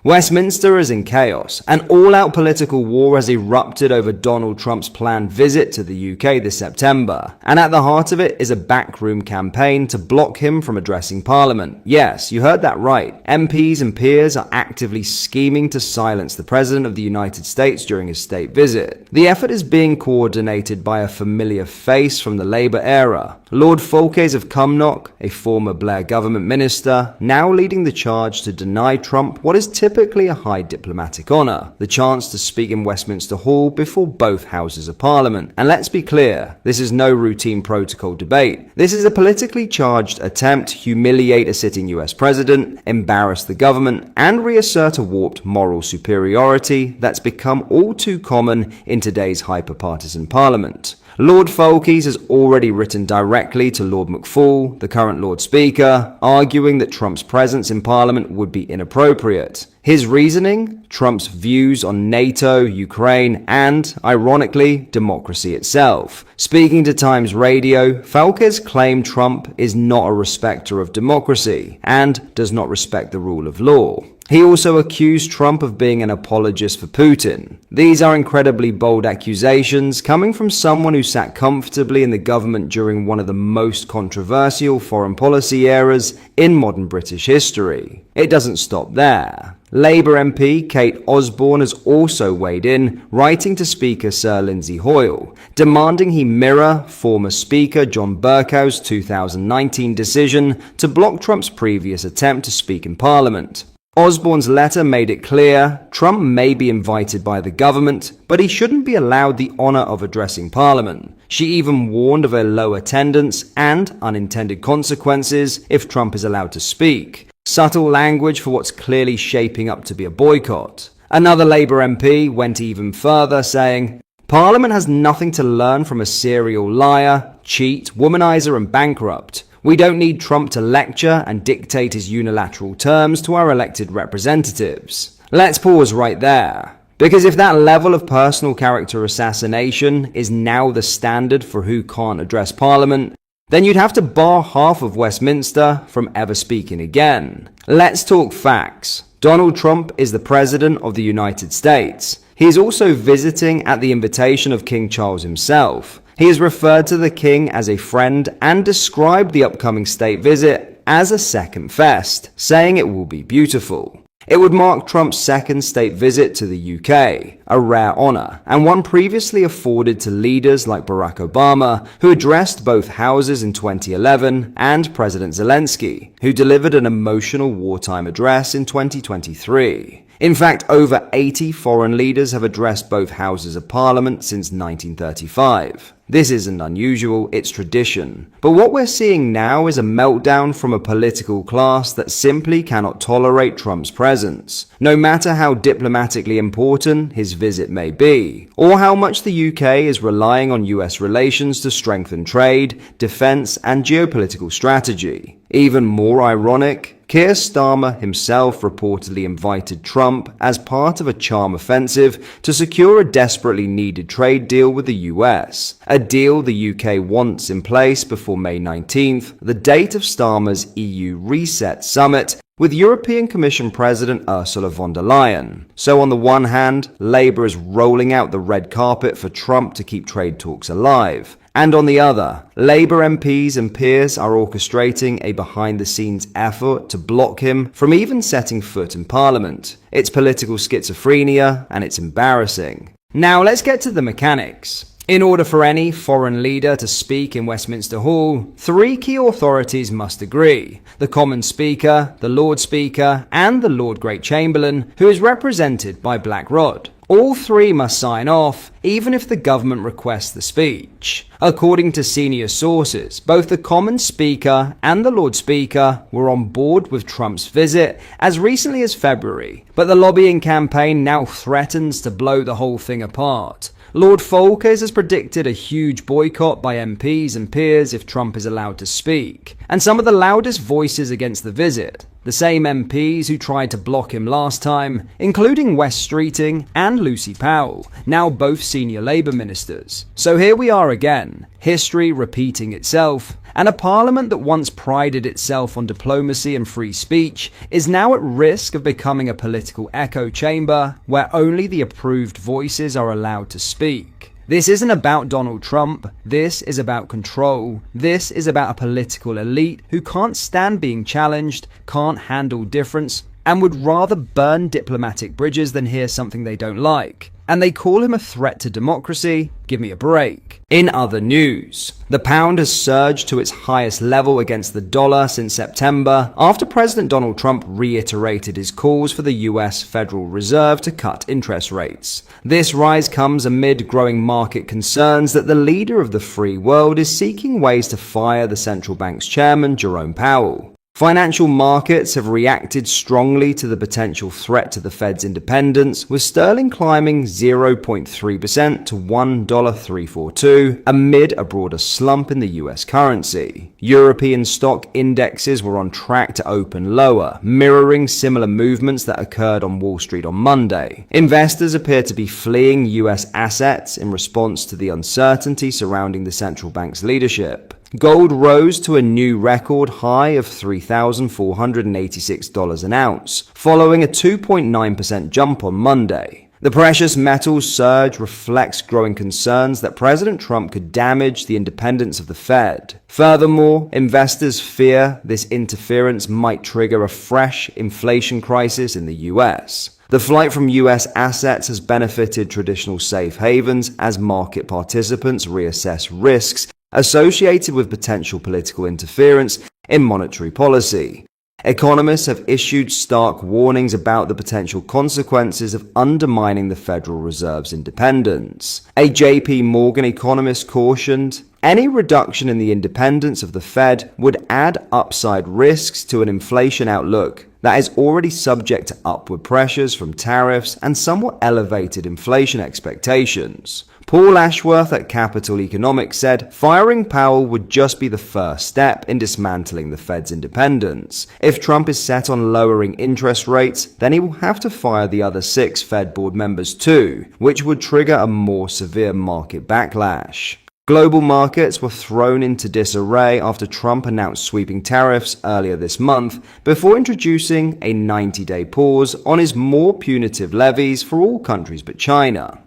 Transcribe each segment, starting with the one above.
Westminster is in chaos. An all-out political war has erupted over Donald Trump's planned visit to the UK this September, and at the heart of it is a backroom campaign to block him from addressing Parliament. Yes, you heard that right. MPs and peers are actively scheming to silence the President of the United States during his state visit. The effort is being coordinated by a familiar face from the Labour era, Lord Folkes of Cumnock, a former Blair government minister, now leading the charge to deny Trump what is typically a high diplomatic honour, the chance to speak in Westminster Hall before both houses of Parliament. And let's be clear, this is no routine protocol debate. This is a politically charged attempt to humiliate a sitting US president, embarrass the government, and reassert a warped moral superiority that's become all too common in today's hyper-partisan Parliament. Lord Folkes has already written directly to Lord McFall, the current Lord Speaker, arguing that Trump's presence in Parliament would be inappropriate. His reasoning? Trump's views on NATO, Ukraine, and, ironically, democracy itself. Speaking to Times Radio, Folkes claimed Trump is not a respecter of democracy and does not respect the rule of law. He also accused Trump of being an apologist for Putin. These are incredibly bold accusations coming from someone who sat comfortably in the government during one of the most controversial foreign policy eras in modern British history. It doesn't stop there. Labour MP Kate Osborne has also weighed in, writing to Speaker Sir Lindsay Hoyle, demanding he mirror former Speaker John Bercow's 2019 decision to block Trump's previous attempt to speak in Parliament. Osborne's letter made it clear Trump may be invited by the government, but he shouldn't be allowed the honour of addressing Parliament. She even warned of a low attendance and unintended consequences if Trump is allowed to speak. Subtle language for what's clearly shaping up to be a boycott. Another Labour MP went even further, saying, "Parliament has nothing to learn from a serial liar, cheat, womanizer and bankrupt. We don't need Trump to lecture and dictate his unilateral terms to our elected representatives." Let's pause right there. Because if that level of personal character assassination is now the standard for who can't address Parliament, then you'd have to bar half of Westminster from ever speaking again. Let's talk facts. Donald Trump is the President of the United States. He is also visiting at the invitation of King Charles himself. He has referred to the King as a friend and described the upcoming state visit as a second fest, saying it will be beautiful. It would mark Trump's second state visit to the UK, a rare honour, and one previously afforded to leaders like Barack Obama, who addressed both houses in 2011, and President Zelensky, who delivered an emotional wartime address in 2023. In fact, over 80 foreign leaders have addressed both houses of Parliament since 1935. This isn't unusual, it's tradition. But what we're seeing now is a meltdown from a political class that simply cannot tolerate Trump's presence, no matter how diplomatically important his visit may be, or how much the UK is relying on US relations to strengthen trade, defense, and geopolitical strategy. Even more ironic, Keir Starmer himself reportedly invited Trump as part of a charm offensive to secure a desperately needed trade deal with the US, a deal the UK wants in place before May 19th, the date of Starmer's EU Reset Summit, with European Commission President Ursula von der Leyen. So on the one hand, Labour is rolling out the red carpet for Trump to keep trade talks alive. And on the other, Labour MPs and peers are orchestrating a behind-the-scenes effort to block him from even setting foot in Parliament. It's political schizophrenia, and it's embarrassing. Now let's get to the mechanics. In order for any foreign leader to speak in Westminster Hall, three key authorities must agree: the Common Speaker, the Lord Speaker, and the Lord Great Chamberlain, who is represented by Black Rod. All three must sign off, even if the government requests the speech. According to senior sources, both the Common Speaker and the Lord Speaker were on board with Trump's visit as recently as February, but the lobbying campaign now threatens to blow the whole thing apart. Lord Folkes has predicted a huge boycott by MPs and peers if Trump is allowed to speak, and some of the loudest voices against the visit, The same MPs who tried to block him last time, including Wes Streeting and Lucy Powell, now both senior Labour ministers. So here we are again, history repeating itself, and a parliament that once prided itself on diplomacy and free speech is now at risk of becoming a political echo chamber where only the approved voices are allowed to speak. This isn't about Donald Trump, this is about control. This is about a political elite who can't stand being challenged, can't handle difference, and would rather burn diplomatic bridges than hear something they don't like. And they call him a threat to democracy? Give me a break. In other news, the pound has surged to its highest level against the dollar since September after President Donald Trump reiterated his calls for the US Federal Reserve to cut interest rates. This rise comes amid growing market concerns that the leader of the free world is seeking ways to fire the central bank's chairman, Jerome Powell. Financial markets have reacted strongly to the potential threat to the Fed's independence, with sterling climbing 0.3% to $1.342 amid a broader slump in the US currency. European stock indexes were on track to open lower, mirroring similar movements that occurred on Wall Street on Monday. Investors appear to be fleeing US assets in response to the uncertainty surrounding the central bank's leadership. Gold rose to a new record high of $3,486 an ounce, following a 2.9% jump on Monday. The precious metals surge reflects growing concerns that President Trump could damage the independence of the Fed. Furthermore, investors fear this interference might trigger a fresh inflation crisis in the US. The flight from US assets has benefited traditional safe havens as market participants reassess risks associated with potential political interference in monetary policy. Economists have issued stark warnings about the potential consequences of undermining the Federal Reserve's independence. A JP Morgan economist cautioned, any reduction in the independence of the Fed would add upside risks to an inflation outlook that is already subject to upward pressures from tariffs and somewhat elevated inflation expectations. Paul Ashworth at Capital Economics said firing Powell would just be the first step in dismantling the Fed's independence. If Trump is set on lowering interest rates, then he will have to fire the other 6 Fed board members too, which would trigger a more severe market backlash. Global markets were thrown into disarray after Trump announced sweeping tariffs earlier this month before introducing a 90-day pause on his more punitive levies for all countries but China.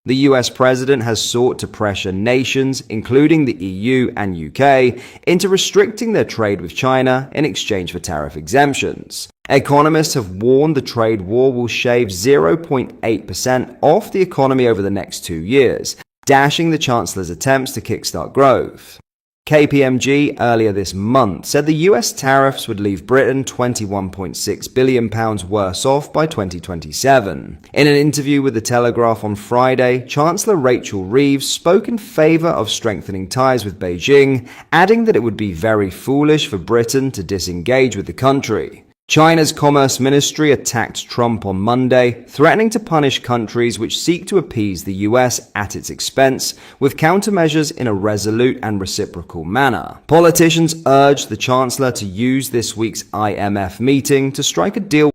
The US president has sought to pressure nations, including the EU and UK, into restricting their trade with China in exchange for tariff exemptions. Economists have warned the trade war will shave 0.8% off the economy over the next 2 years, dashing the Chancellor's attempts to kickstart growth. KPMG earlier this month said the US tariffs would leave Britain £21.6 billion worse off by 2027. In an interview with The Telegraph on Friday, Chancellor Rachel Reeves spoke in favour of strengthening ties with Beijing, adding that it would be very foolish for Britain to disengage with the country. China's Commerce Ministry attacked Trump on Monday, threatening to punish countries which seek to appease the US at its expense with countermeasures in a resolute and reciprocal manner. Politicians urged the Chancellor to use this week's IMF meeting to strike a deal